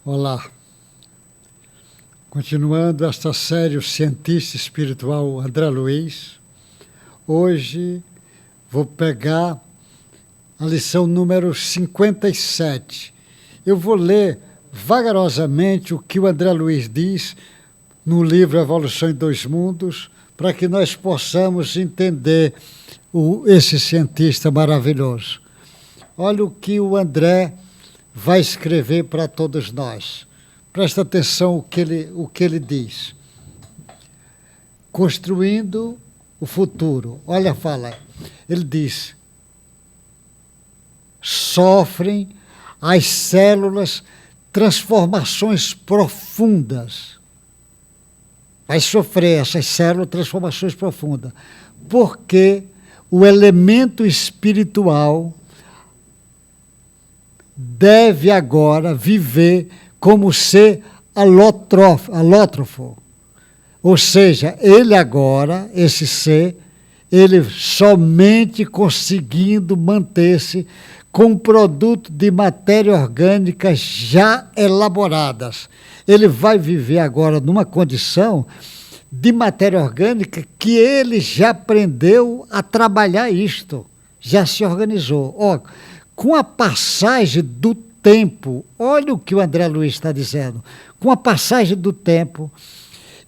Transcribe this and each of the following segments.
Olá, continuando esta série, o cientista espiritual André Luiz, hoje vou pegar a lição número 57. Eu vou ler vagarosamente o que o André Luiz diz no livro Evolução em Dois Mundos, para que nós possamos entender esse cientista maravilhoso. Olha o que o André vai escrever para todos nós. Presta atenção o que ele diz. Construindo o futuro. Olha a fala. Ele diz: sofrem as células transformações profundas. Vai sofrer essas células transformações profundas. Porque o elemento espiritual deve agora viver como ser alótrofo. Ou seja, ele agora, esse ser, ele somente conseguindo manter-se com produto de matéria orgânica já elaboradas. Ele vai viver agora numa condição de matéria orgânica que ele já aprendeu a trabalhar isto, já se organizou. Com a passagem do tempo, olha o que o André Luiz está dizendo, com a passagem do tempo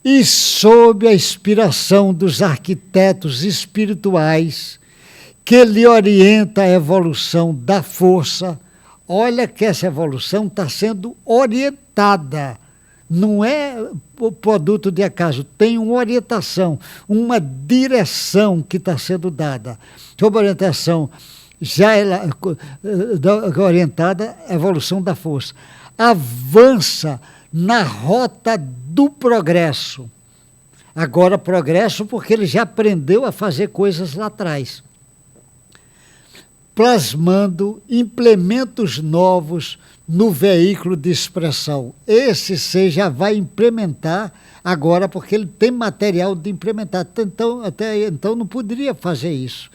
e sob a inspiração dos arquitetos espirituais que lhe orienta a evolução da força, olha que essa evolução está sendo orientada, não é o produto de acaso, tem uma orientação, uma direção que está sendo dada, sob a orientação já orientada à evolução da força. Avança na rota do progresso. Agora progresso porque ele já aprendeu a fazer coisas lá atrás. Plasmando implementos novos no veículo de expressão. Esse você já vai implementar agora porque ele tem material de implementar. Até então não poderia fazer isso.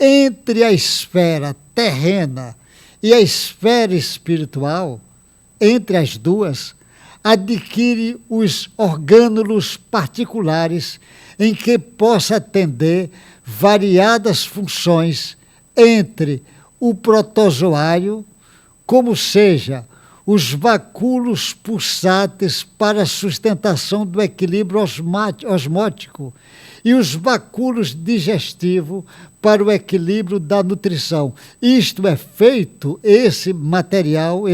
Entre a esfera terrena e a esfera espiritual, entre as duas, adquire os orgânulos particulares em que possa atender variadas funções entre o protozoário, como seja os vacúolos pulsáteis para a sustentação do equilíbrio osmótico e os vacúolos digestivos para o equilíbrio da nutrição. Isto é feito, esse material,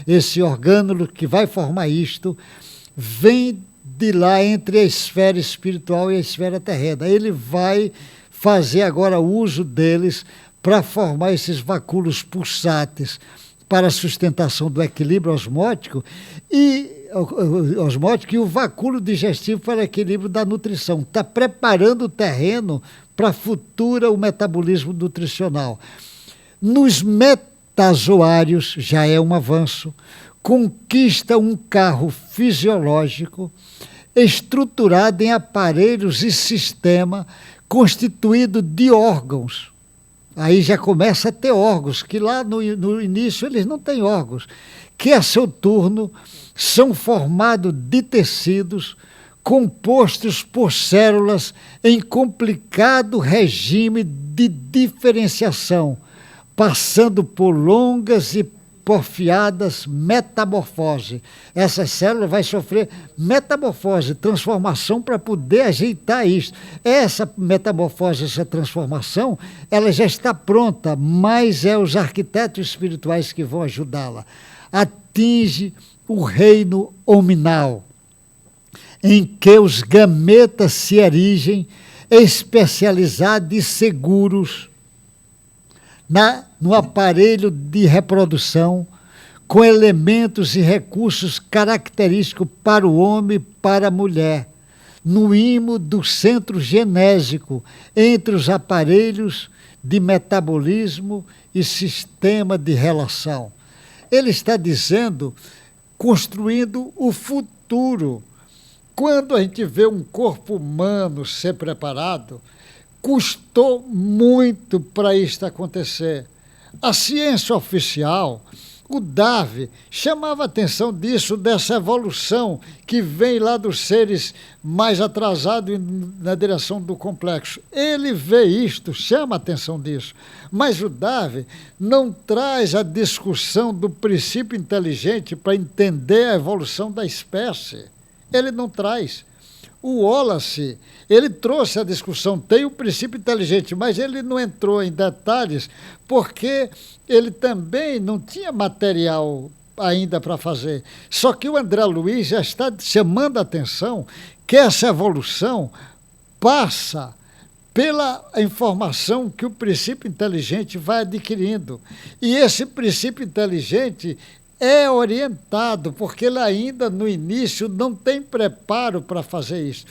esse orgânulo que vai formar isto, vem de lá entre a esfera espiritual e a esfera terrena. Ele vai fazer agora uso deles para formar esses vacúolos pulsáteis para a sustentação do equilíbrio osmótico e o vacúolo digestivo para o equilíbrio da nutrição. Está preparando o terreno para o metabolismo nutricional. Nos metazoários, já é um avanço, conquista um carro fisiológico estruturado em aparelhos e sistema constituído de órgãos. Aí já começa a ter órgãos, que lá no início eles não têm órgãos, que a seu turno são formados de tecidos compostos por células em complicado regime de diferenciação, passando por longas e porfiadas metamorfose. Essa célula vai sofrer metamorfose, transformação para poder ajeitar isso. Essa metamorfose, essa transformação, ela já está pronta, mas é os arquitetos espirituais que vão ajudá-la. Atinge o reino hominal, em que os gametas se erigem especializados e seguros no aparelho de reprodução, com elementos e recursos característicos para o homem e para a mulher, no imo do centro genésico, entre os aparelhos de metabolismo e sistema de relação. Ele está dizendo, construindo o futuro. Quando a gente vê um corpo humano ser preparado, custou muito para isto acontecer. A ciência oficial O Darwin chamava a atenção disso, dessa evolução que vem lá dos seres mais atrasados na direção do complexo. Ele vê isto, chama a atenção disso. Mas o Darwin não traz a discussão do princípio inteligente para entender a evolução da espécie. Ele não traz. O Wallace, ele trouxe a discussão, tem o princípio inteligente, mas ele não entrou em detalhes porque ele também não tinha material ainda para fazer. Só que o André Luiz já está chamando a atenção que essa evolução passa pela informação que o princípio inteligente vai adquirindo. E esse princípio inteligente é orientado, porque ele ainda no início não tem preparo para fazer isso.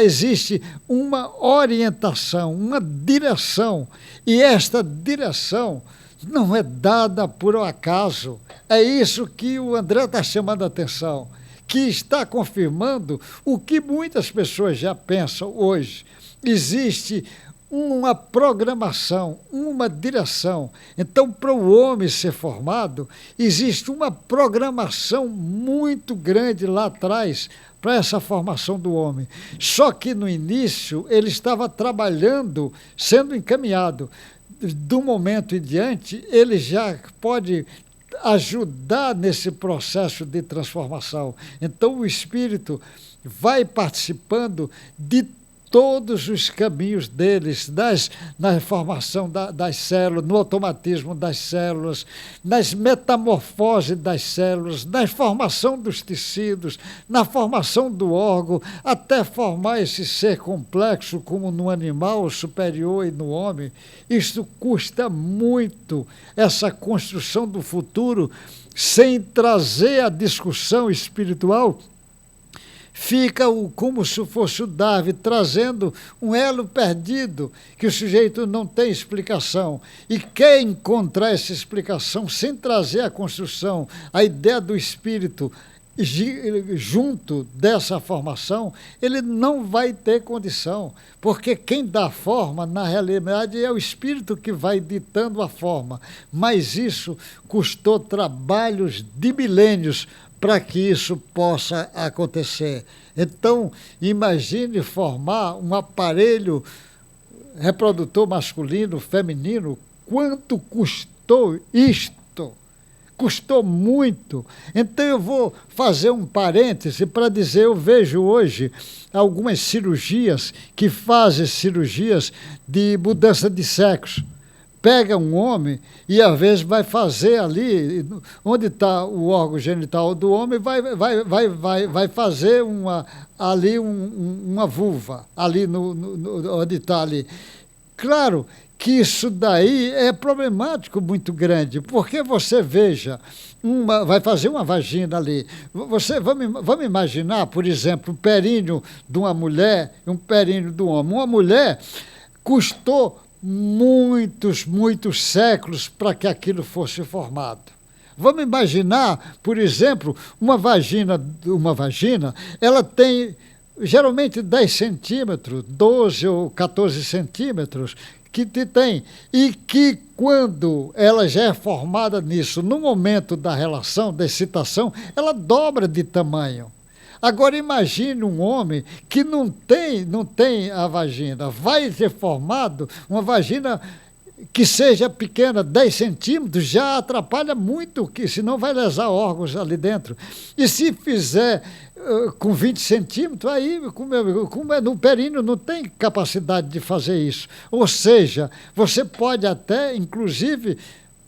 Existe uma orientação, uma direção, e esta direção não é dada por acaso. É isso que o André está chamando a atenção, que está confirmando o que muitas pessoas já pensam hoje. Existe uma programação, uma direção. Então, para o homem ser formado, existe uma programação muito grande lá atrás para essa formação do homem. Só que no início ele estava trabalhando, sendo encaminhado. Do momento em diante, ele já pode ajudar nesse processo de transformação. Então, o espírito vai participando de todos os caminhos deles, na formação das células, no automatismo das células, nas metamorfoses das células, na formação dos tecidos, na formação do órgão, até formar esse ser complexo como no animal superior e no homem. Isso custa muito, essa construção do futuro, sem trazer a discussão espiritual. Fica como se fosse o Darwin trazendo um elo perdido, que o sujeito não tem explicação e quer encontrar essa explicação sem trazer a construção, a ideia do espírito junto dessa formação, ele não vai ter condição, porque quem dá forma, na realidade, é o espírito que vai ditando a forma. Mas isso custou trabalhos de milênios para que isso possa acontecer. Então, imagine formar um aparelho reprodutor masculino, feminino, quanto custou isto? Custou muito. Então, eu vou fazer um parêntese para dizer, eu vejo hoje algumas cirurgias que fazem cirurgias de mudança de sexo. Pega um homem e, às vezes, vai fazer ali, onde está o órgão genital do homem, vai fazer uma vulva, ali onde está ali. Claro que isso daí é problemático muito grande, porque você veja, vai fazer uma vagina ali. Vamos imaginar, por exemplo, um períneo de uma mulher e um períneo do homem. Uma mulher custou muitos séculos para que aquilo fosse formado. Vamos imaginar, por exemplo, uma vagina, ela tem geralmente 10 centímetros, 12 ou 14 centímetros, que tem, e que quando ela já é formada nisso, no momento da relação, da excitação, ela dobra de tamanho. Agora imagine um homem que não tem a vagina, vai ser formado uma vagina que seja pequena, 10 centímetros, já atrapalha muito, que senão vai lesar órgãos ali dentro. E se fizer com 20 centímetros, aí, como é no períneo, não tem capacidade de fazer isso. Ou seja, você pode até, inclusive,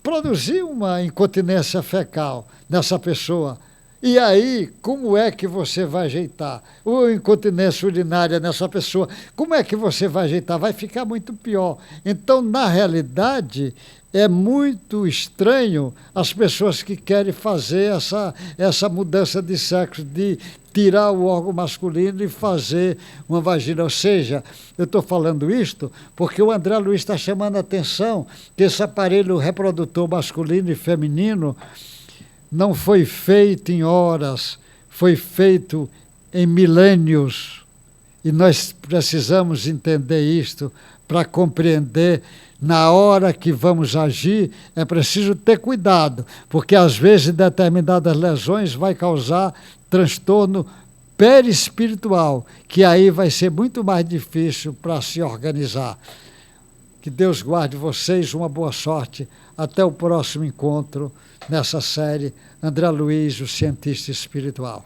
produzir uma incontinência fecal nessa pessoa. E aí, como é que você vai ajeitar? Ou incontinência urinária nessa pessoa, como é que você vai ajeitar? Vai ficar muito pior. Então, na realidade, é muito estranho as pessoas que querem fazer essa mudança de sexo, de tirar o órgão masculino e fazer uma vagina. Ou seja, eu estou falando isto porque o André Luiz está chamando a atenção que esse aparelho reprodutor masculino e feminino não foi feito em horas, foi feito em milênios. E nós precisamos entender isto para compreender na hora que vamos agir, é preciso ter cuidado, porque às vezes determinadas lesões vai causar transtorno perispiritual, que aí vai ser muito mais difícil para se organizar. Que Deus guarde vocês, uma boa sorte. Até o próximo encontro nessa série André Luiz, o cientista espiritual.